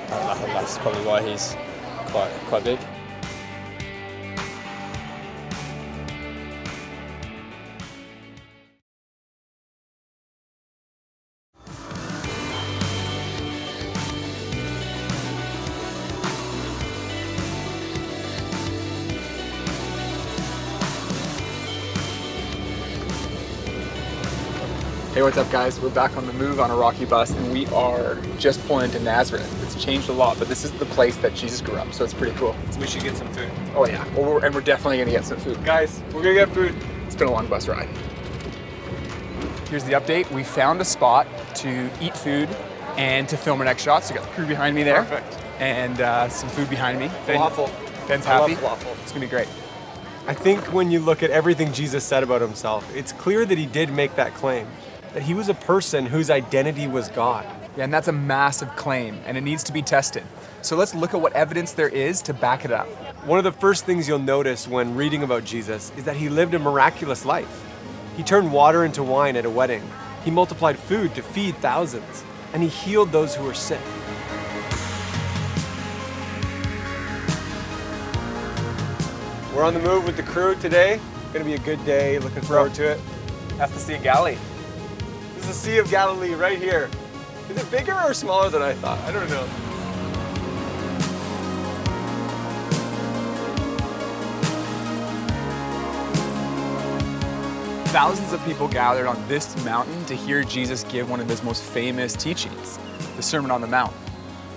that's probably why he's quite big. Hey, what's up guys? We're back on the move on a rocky bus and we are just pulling into Nazareth. It's changed a lot, but this is the place that Jesus grew up, so it's pretty cool. We should get some food. Oh yeah, well, we're definitely gonna get some food. Guys, we're gonna get food. It's been a long bus ride. Here's the update. We found a spot to eat food and to film our next shot. So we got the crew behind me there. Perfect. And some food behind me. Waffle. Ben's happy. I love waffle. It's gonna be great. I think when you look at everything Jesus said about himself, it's clear that he did make that claim. That he was a person whose identity was God. Yeah, and that's a massive claim, and it needs to be tested. So let's look at what evidence there is to back it up. One of the first things you'll notice when reading about Jesus is that he lived a miraculous life. He turned water into wine at a wedding. He multiplied food to feed thousands, and he healed those who were sick. We're on the move with the crew today. Gonna be a good day, looking forward to it. That's the Sea of Galilee. This is the Sea of Galilee right here. Is it bigger or smaller than I thought? I don't know. Thousands of people gathered on this mountain to hear Jesus give one of his most famous teachings, the Sermon on the Mount.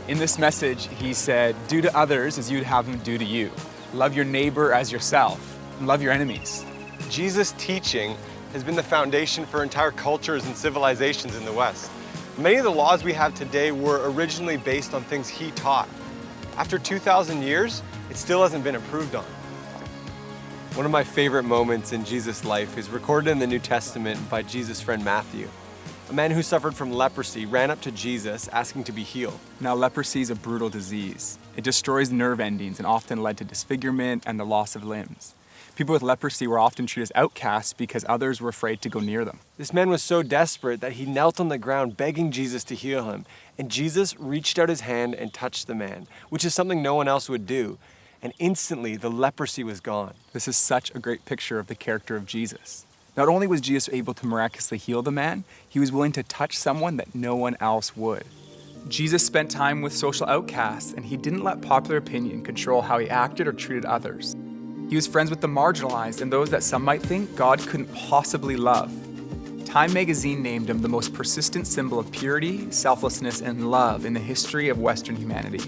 In this message, he said, "Do to others as you'd have them do to you. Love your neighbor as yourself, and love your enemies." Jesus' teaching has been the foundation for entire cultures and civilizations in the West. Many of the laws we have today were originally based on things he taught. After 2,000 years, it still hasn't been improved on. One of my favorite moments in Jesus' life is recorded in the New Testament by Jesus' friend Matthew. A man who suffered from leprosy ran up to Jesus asking to be healed. Now, leprosy is a brutal disease. It destroys nerve endings and often led to disfigurement and the loss of limbs. People with leprosy were often treated as outcasts because others were afraid to go near them. This man was so desperate that he knelt on the ground begging Jesus to heal him. And Jesus reached out his hand and touched the man, which is something no one else would do. And instantly the leprosy was gone. This is such a great picture of the character of Jesus. Not only was Jesus able to miraculously heal the man, he was willing to touch someone that no one else would. Jesus spent time with social outcasts, and he didn't let popular opinion control how he acted or treated others. He was friends with the marginalized and those that some might think God couldn't possibly love. Time magazine named him the most persistent symbol of purity, selflessness, and love in the history of Western humanity.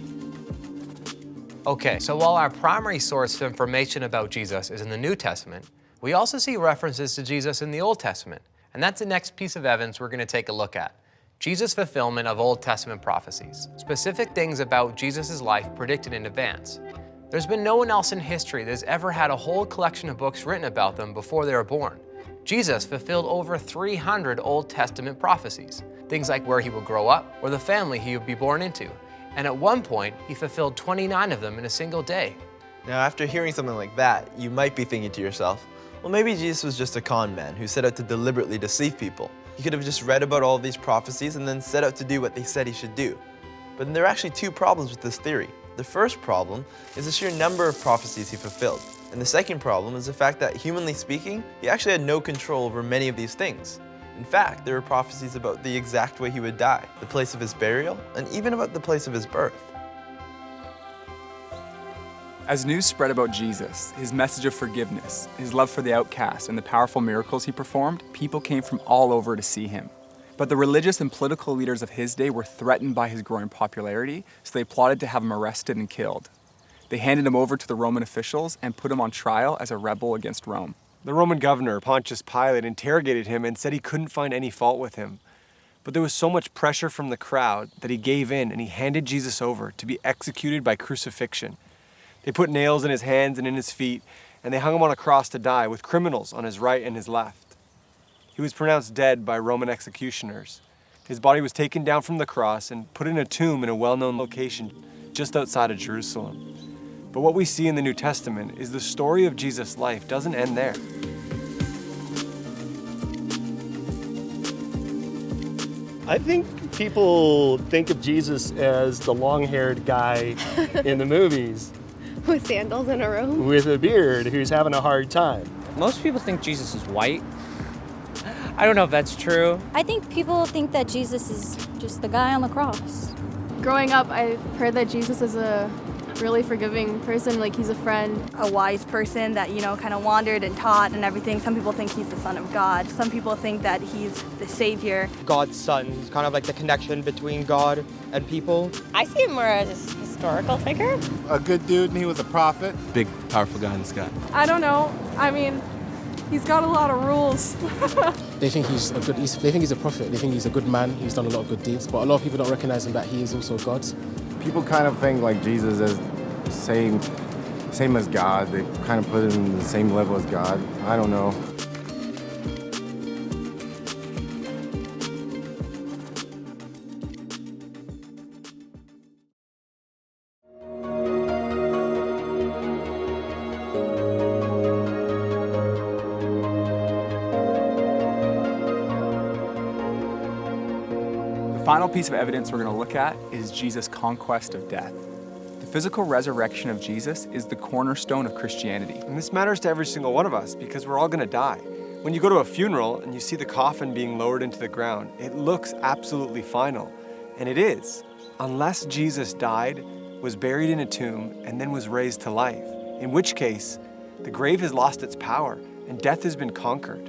Okay, so while our primary source of information about Jesus is in the New Testament, we also see references to Jesus in the Old Testament. And that's the next piece of evidence we're going to take a look at. Jesus' fulfillment of Old Testament prophecies. Specific things about Jesus' life predicted in advance. There's been no one else in history that has ever had a whole collection of books written about them before they were born. Jesus fulfilled over 300 Old Testament prophecies. Things like where he would grow up or the family he would be born into. And at one point, he fulfilled 29 of them in a single day. Now, after hearing something like that, you might be thinking to yourself, well, maybe Jesus was just a con man who set out to deliberately deceive people. He could have just read about all these prophecies and then set out to do what they said he should do. But there are actually two problems with this theory. The first problem is the sheer number of prophecies he fulfilled. And the second problem is the fact that, humanly speaking, he actually had no control over many of these things. In fact, there were prophecies about the exact way he would die, the place of his burial, and even about the place of his birth. As news spread about Jesus, his message of forgiveness, his love for the outcast, and the powerful miracles he performed, people came from all over to see him. But the religious and political leaders of his day were threatened by his growing popularity, so they plotted to have him arrested and killed. They handed him over to the Roman officials and put him on trial as a rebel against Rome. The Roman governor, Pontius Pilate, interrogated him and said he couldn't find any fault with him. But there was so much pressure from the crowd that he gave in and he handed Jesus over to be executed by crucifixion. They put nails in his hands and in his feet, and they hung him on a cross to die with criminals on his right and his left. He was pronounced dead by Roman executioners. His body was taken down from the cross and put in a tomb in a well-known location just outside of Jerusalem. But what we see in the New Testament is the story of Jesus' life doesn't end there. I think people think of Jesus as the long-haired guy in the movies. With sandals in a room? With a beard, who's having a hard time. Most people think Jesus is white. I don't know if that's true. I think people think that Jesus is just the guy on the cross. Growing up, I've heard that Jesus is a really forgiving person, like he's a friend. A wise person that, kind of wandered and taught and everything. Some people think he's the Son of God. Some people think that he's the Savior. God's son. He's kind of like the connection between God and people. I see him more as a historical figure. A good dude, and he was a prophet. Big, powerful guy in the sky. I don't know. I mean, he's got a lot of rules. They think he's a prophet. They think he's a good man. He's done a lot of good deeds. But a lot of people don't recognize him that he is also God. People kind of think like Jesus as same as God. They kind of put him in the same level as God. I don't know. final piece of evidence we're going to look at is Jesus' conquest of death. The physical resurrection of Jesus is the cornerstone of Christianity. And this matters to every single one of us because we're all going to die. When you go to a funeral and you see the coffin being lowered into the ground, it looks absolutely final. And it is, unless Jesus died, was buried in a tomb, and then was raised to life, in which case, the grave has lost its power and death has been conquered.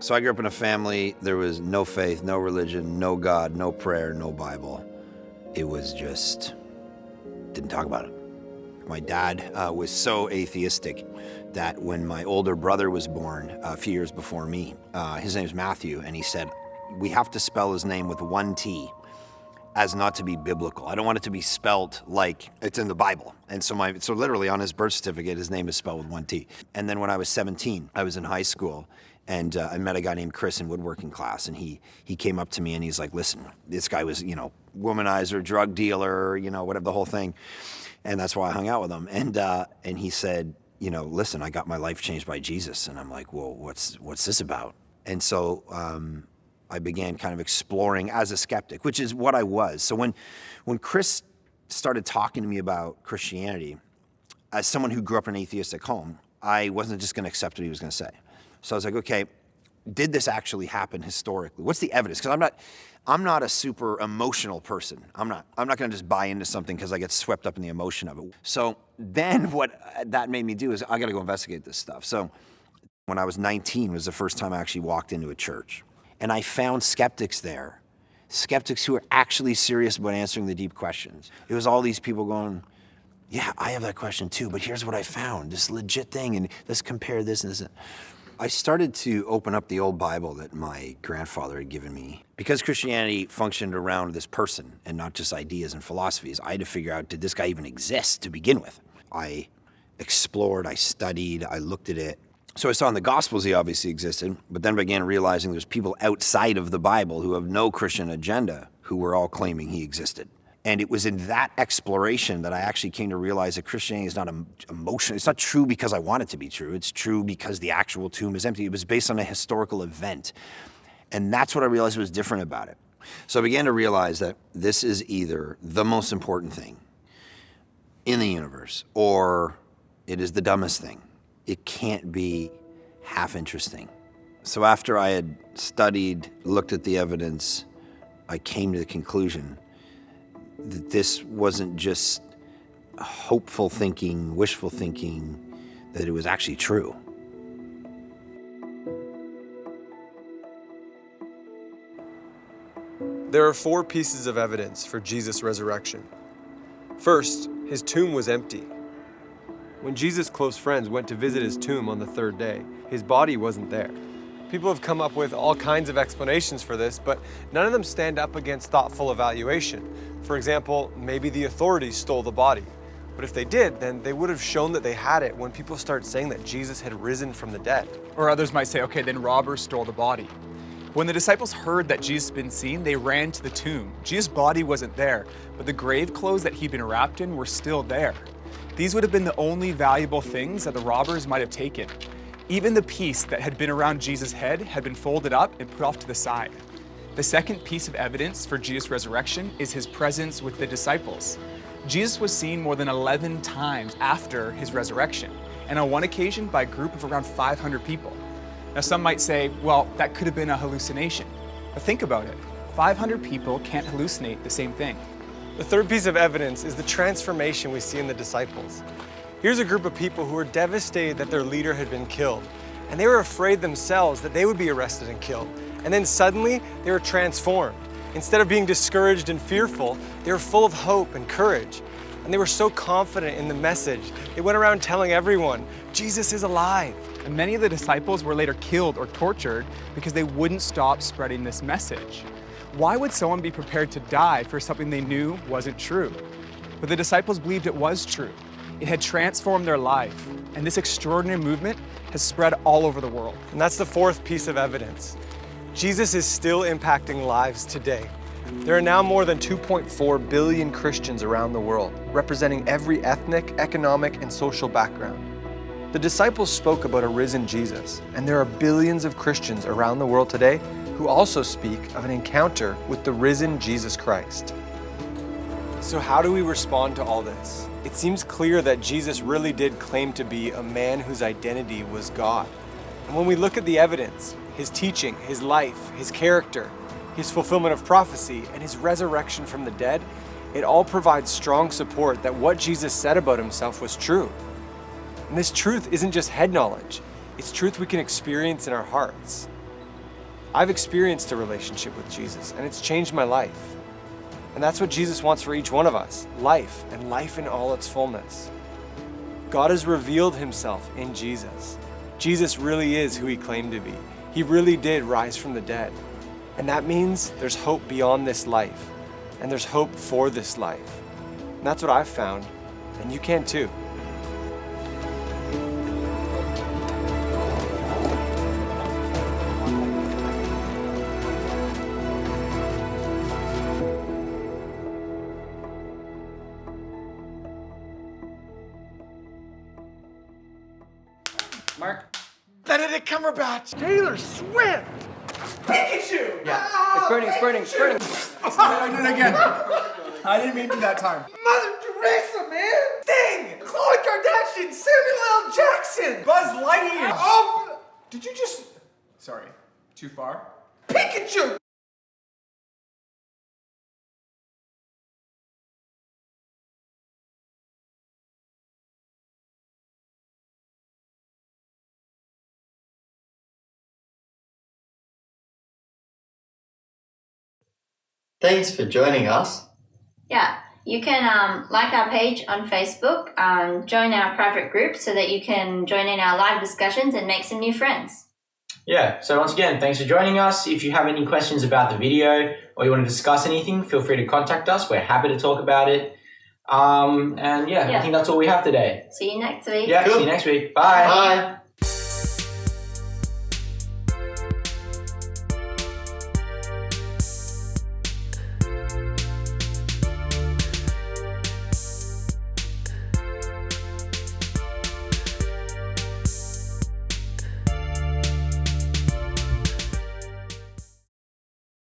So I grew up in a family, there was no faith, no religion, no God, no prayer, no Bible. It was just, didn't talk about it. My dad was so atheistic that when my older brother was born a few years before me, his name's Matthew, and he said, we have to spell his name with one T as not to be biblical. I don't want it to be spelled like it's in the Bible. And so literally on his birth certificate, his name is spelled with one T. And then when I was 17, I was in high school, and I met a guy named Chris in woodworking class, and he came up to me and he's like, listen, this guy was, womanizer, drug dealer, whatever, the whole thing. And that's why I hung out with him. And he said, listen, I got my life changed by Jesus. And I'm like, well, what's this about? And so I began kind of exploring as a skeptic, which is what I was. So when Chris started talking to me about Christianity, as someone who grew up in an atheistic home, I wasn't just going to accept what he was going to say. So I was like, okay, did this actually happen historically? What's the evidence? Because I'm not a super emotional person. I'm not going to just buy into something because I get swept up in the emotion of it. So then what that made me do is I got to go investigate this stuff. So when I was 19 was the first time I actually walked into a church. And I found skeptics there, skeptics who are actually serious about answering the deep questions. It was all these people going, yeah, I have that question too, but here's what I found, this legit thing, and let's compare this and this. I started to open up the old Bible that my grandfather had given me. Because Christianity functioned around this person and not just ideas and philosophies, I had to figure out, did this guy even exist to begin with? I explored, I studied, I looked at it. So I saw in the Gospels he obviously existed, but then began realizing there's people outside of the Bible who have no Christian agenda who were all claiming he existed. And it was in that exploration that I actually came to realize that Christianity is not emotional. It's not true because I want it to be true. It's true because the actual tomb is empty. It was based on a historical event. And that's what I realized was different about it. So I began to realize that this is either the most important thing in the universe or it is the dumbest thing. It can't be half interesting. So after I had studied, looked at the evidence, I came to the conclusion that this wasn't just hopeful thinking, wishful thinking, that it was actually true. There are 4 pieces of evidence for Jesus' resurrection. First, his tomb was empty. When Jesus' close friends went to visit his tomb on the 3rd day, his body wasn't there. People have come up with all kinds of explanations for this, but none of them stand up against thoughtful evaluation. For example, maybe the authorities stole the body. But if they did, then they would have shown that they had it when people start saying that Jesus had risen from the dead. Or others might say, okay, then robbers stole the body. When the disciples heard that Jesus had been seen, they ran to the tomb. Jesus' body wasn't there, but the grave clothes that he'd been wrapped in were still there. These would have been the only valuable things that the robbers might have taken. Even the piece that had been around Jesus' head had been folded up and put off to the side. The second piece of evidence for Jesus' resurrection is his presence with the disciples. Jesus was seen more than 11 times after his resurrection, and on one occasion by a group of around 500 people. Now some might say, well, that could have been a hallucination. But think about it. 500 people can't hallucinate the same thing. The third piece of evidence is the transformation we see in the disciples. Here's a group of people who were devastated that their leader had been killed, and they were afraid themselves that they would be arrested and killed. And then suddenly, they were transformed. Instead of being discouraged and fearful, they were full of hope and courage. And they were so confident in the message, they went around telling everyone, Jesus is alive. And many of the disciples were later killed or tortured because they wouldn't stop spreading this message. Why would someone be prepared to die for something they knew wasn't true? But the disciples believed it was true. It had transformed their life, and this extraordinary movement has spread all over the world. And that's the fourth piece of evidence. Jesus is still impacting lives today. There are now more than 2.4 billion Christians around the world, representing every ethnic, economic, and social background. The disciples spoke about a risen Jesus, and there are billions of Christians around the world today who also speak of an encounter with the risen Jesus Christ. So how do we respond to all this? It seems clear that Jesus really did claim to be a man whose identity was God. And when we look at the evidence, his teaching, his life, his character, his fulfillment of prophecy, and his resurrection from the dead, it all provides strong support that what Jesus said about himself was true. And this truth isn't just head knowledge, it's truth we can experience in our hearts. I've experienced a relationship with Jesus, and it's changed my life. And that's what Jesus wants for each one of us, life, and life in all its fullness. God has revealed himself in Jesus. Jesus really is who he claimed to be. He really did rise from the dead. And that means there's hope beyond this life, and there's hope for this life. And that's what I've found, and you can too. Mark? Benedict Cumberbatch! Taylor Swift! Pikachu! Yeah, it's burning, it's burning, it's burning. I did it again. I didn't mean to that time. Mother Teresa, man! Sting! Khloe Kardashian! Samuel L. Jackson! Buzz Lightyear! Oh! Did you just... Sorry, too far? Pikachu! Thanks for joining us. Yeah, you can like our page on Facebook, join our private group so that you can join in our live discussions and make some new friends. Yeah, so once again, thanks for joining us. If you have any questions about the video or you want to discuss anything, feel free to contact us. We're happy to talk about it. I think that's all we have today. See you next week. Yeah, cool. See you next week. Bye. Bye.